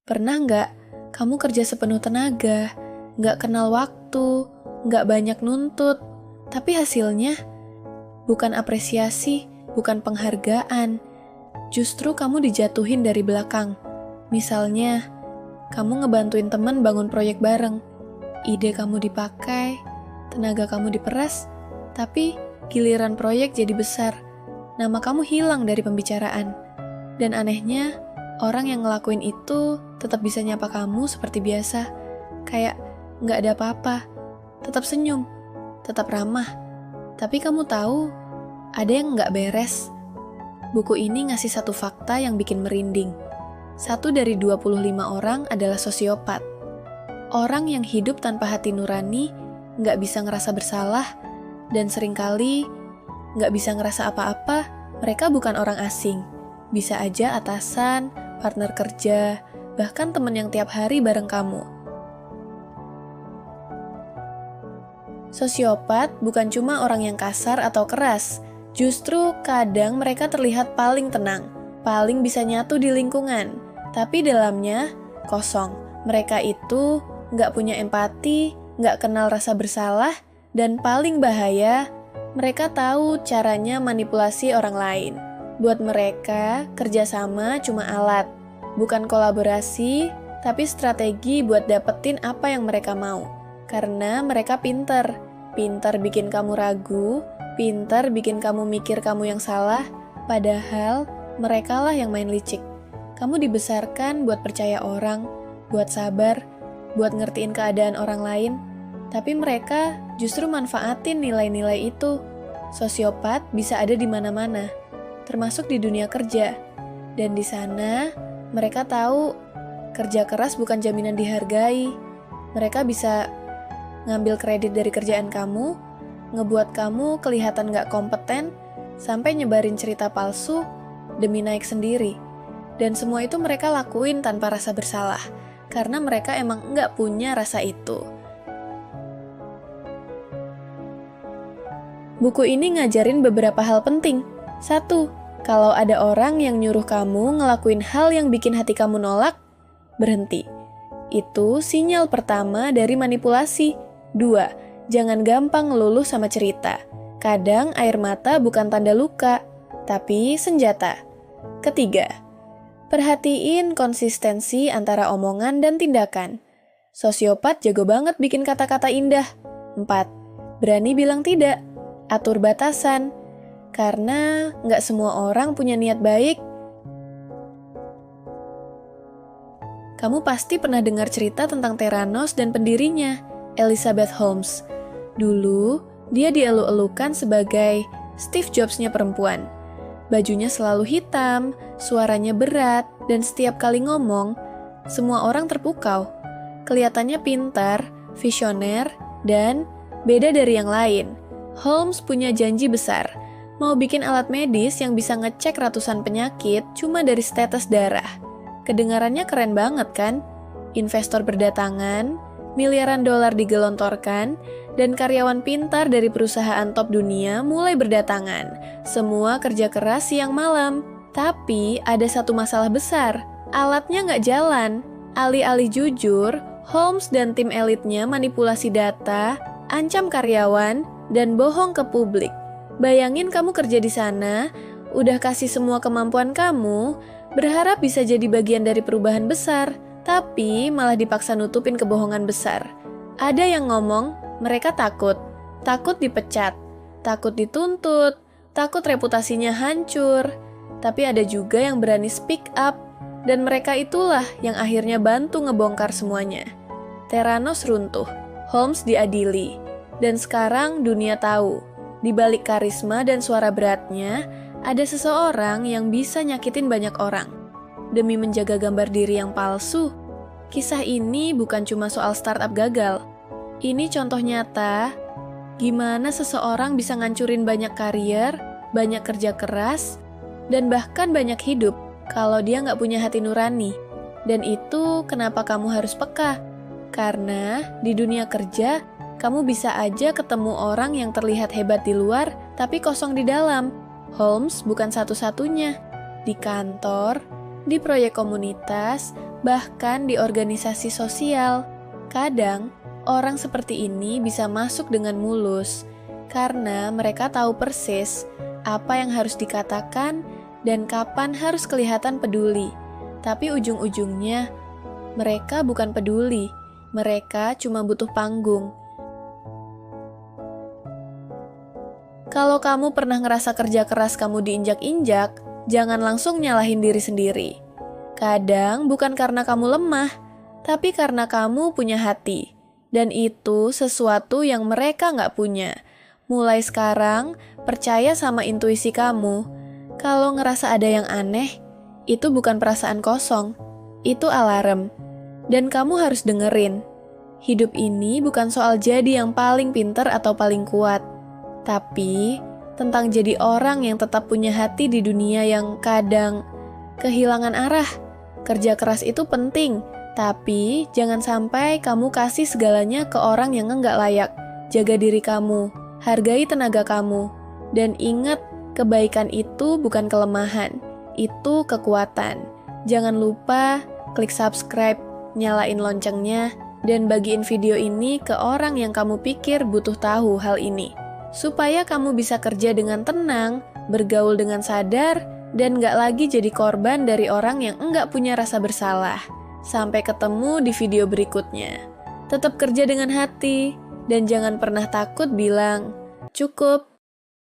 Pernah nggak kamu kerja sepenuh tenaga, nggak kenal waktu, nggak banyak nuntut, tapi hasilnya bukan apresiasi, bukan penghargaan, justru kamu dijatuhin dari belakang. Misalnya, kamu ngebantuin teman bangun proyek bareng, ide kamu dipakai, tenaga kamu diperas, tapi giliran proyek jadi besar, nama kamu hilang dari pembicaraan. Dan anehnya, orang yang ngelakuin itu tetap bisa nyapa kamu seperti biasa, kayak nggak ada apa-apa, tetap senyum, tetap ramah. Tapi kamu tahu, ada yang nggak beres. Buku ini ngasih satu fakta yang bikin merinding. 1 dari 25 orang adalah sosiopat. Orang yang hidup tanpa hati nurani, nggak bisa ngerasa bersalah, dan seringkali nggak bisa ngerasa apa-apa. Mereka bukan orang asing. Bisa aja atasan, partner kerja, bahkan teman yang tiap hari bareng kamu. Sosiopat bukan cuma orang yang kasar atau keras. Justru kadang mereka terlihat paling tenang, paling bisa nyatu di lingkungan. Tapi dalamnya kosong. Mereka itu nggak punya empati, nggak kenal rasa bersalah, dan paling bahaya, mereka tahu caranya manipulasi orang lain. Buat mereka, kerjasama cuma alat, bukan kolaborasi, tapi strategi buat dapetin apa yang mereka mau. Karena mereka pinter bikin kamu ragu, pinter bikin kamu mikir kamu yang salah, padahal merekalah yang main licik. Kamu dibesarkan buat percaya orang, buat sabar, buat ngertiin keadaan orang lain, tapi mereka justru manfaatin nilai-nilai itu. Sosiopat bisa ada di mana-mana, termasuk di dunia kerja. Dan di sana, mereka tahu kerja keras bukan jaminan dihargai. Mereka bisa ngambil kredit dari kerjaan kamu, ngebuat kamu kelihatan gak kompeten, sampai nyebarin cerita palsu demi naik sendiri. Dan semua itu mereka lakuin tanpa rasa bersalah, karena mereka emang gak punya rasa itu. Buku ini ngajarin beberapa hal penting. 1. Kalau ada orang yang nyuruh kamu ngelakuin hal yang bikin hati kamu nolak, berhenti. Itu sinyal pertama dari manipulasi. 2. Jangan gampang ngeluluh sama cerita. Kadang air mata bukan tanda luka, tapi senjata. 3. Perhatiin konsistensi antara omongan dan tindakan. Sosiopat jago banget bikin kata-kata indah. 4. Berani bilang tidak. Atur batasan. Karena nggak semua orang punya niat baik. Kamu pasti pernah dengar cerita tentang Theranos dan pendirinya, Elizabeth Holmes. Dulu, dia dielu-elukan sebagai Steve Jobs-nya perempuan. Bajunya selalu hitam, suaranya berat, dan setiap kali ngomong, semua orang terpukau. Kelihatannya pintar, visioner, dan beda dari yang lain. Holmes punya janji besar, mau bikin alat medis yang bisa ngecek ratusan penyakit cuma dari tetes darah. Kedengarannya keren banget kan? Investor berdatangan, miliaran dolar digelontorkan, dan karyawan pintar dari perusahaan top dunia mulai berdatangan. Semua kerja keras siang malam. Tapi ada satu masalah besar, alatnya nggak jalan. Alih-alih jujur, Holmes dan tim elitnya manipulasi data, ancam karyawan, dan bohong ke publik. Bayangin kamu kerja di sana, udah kasih semua kemampuan kamu, berharap bisa jadi bagian dari perubahan besar, tapi malah dipaksa nutupin kebohongan besar. Ada yang ngomong, mereka takut dipecat, takut dituntut, takut reputasinya hancur. Tapi ada juga yang berani speak up, dan mereka itulah yang akhirnya bantu ngebongkar semuanya. Theranos runtuh, Holmes diadili, dan sekarang dunia tahu, di balik karisma dan suara beratnya, ada seseorang yang bisa nyakitin banyak orang. Demi menjaga gambar diri yang palsu, kisah ini bukan cuma soal startup gagal. Ini contoh nyata, gimana seseorang bisa ngancurin banyak karier, banyak kerja keras, dan bahkan banyak hidup kalau dia nggak punya hati nurani. Dan itu kenapa kamu harus peka. Karena di dunia kerja, kamu bisa aja ketemu orang yang terlihat hebat di luar, tapi kosong di dalam. Holmes bukan satu-satunya. Di kantor, di proyek komunitas, bahkan di organisasi sosial. Kadang, orang seperti ini bisa masuk dengan mulus, karena mereka tahu persis apa yang harus dikatakan dan kapan harus kelihatan peduli. Tapi ujung-ujungnya, mereka bukan peduli, mereka cuma butuh panggung. Kalau kamu pernah ngerasa kerja keras kamu diinjak-injak, jangan langsung nyalahin diri sendiri. Kadang bukan karena kamu lemah, tapi karena kamu punya hati. Dan itu sesuatu yang mereka nggak punya. Mulai sekarang, percaya sama intuisi kamu. Kalau ngerasa ada yang aneh, itu bukan perasaan kosong, itu alarm. Dan kamu harus dengerin. Hidup ini bukan soal jadi yang paling pinter atau paling kuat, tapi tentang jadi orang yang tetap punya hati di dunia yang kadang kehilangan arah. Kerja keras itu penting, tapi jangan sampai kamu kasih segalanya ke orang yang enggak layak. Jaga diri kamu, hargai tenaga kamu, dan ingat, kebaikan itu bukan kelemahan, itu kekuatan. Jangan lupa klik subscribe, nyalain loncengnya, dan bagiin video ini ke orang yang kamu pikir butuh tahu hal ini. Supaya kamu bisa kerja dengan tenang, bergaul dengan sadar, dan gak lagi jadi korban dari orang yang enggak punya rasa bersalah. Sampai ketemu di video berikutnya. Tetap kerja dengan hati, dan jangan pernah takut bilang, cukup.